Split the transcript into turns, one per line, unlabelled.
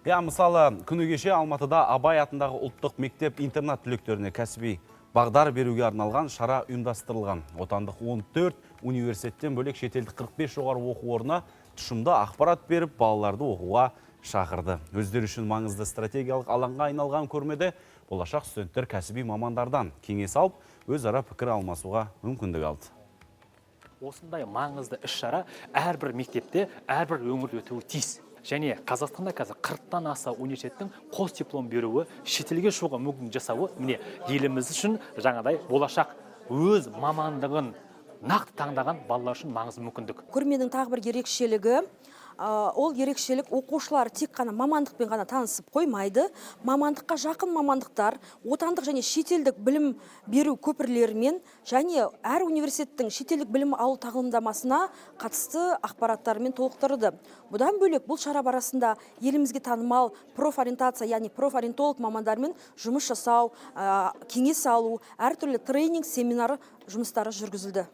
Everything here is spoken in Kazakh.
Мысалы, күні кеше Алматыда Абай атындағы ұлттық мектеп-интернат түлектеріне кәсіби бағдар беруге арналған шара ұйымдастырылған. Отандық 14 университеттен бөлек шетелдік 45 жоғары оқу орны тұшымды ақпарат беріп, балаларды оқуға шақырды. Өздері үшін маңызды стратегиялық алаңға айналған көрмеде болашақ студенттер кәсіби мамандардан кеңес алып, өзара пікір алмасуға мүмкіндік алды.
Осындай маңызды іс-шара әрбір мектепте, әрбір өңірде өтуі тиіс. Және Қазақстанда қазір 40-тан аса университеттің қос диплом беруі, шетелге шығуға мүмкіндік жасауы, міне еліміз үшін жаңадай болашақ өз мамандығын нақты таңдаған балалар үшін маңызды мүмкіндік.
Көрменің тағы бір ерекшелігі, ол ерекшелік оқушылар тек қана мамандықпен ғана танысып қоймайды. Мамандыққа жақын мамандықтар, отандық және шетелдік білім беру көпірлерімен және әр университеттің шетелдік білім алу тағылымдамасына қатысты ақпараттарымен толықтырды. Бұдан бөлек бұл шара барысында елімізге танымал профориентация, яғни профориентолог мамандармен жұмыс жасау, кеңес алу, әртүрлі тренинг, семинар жұмыстары жүргізілді.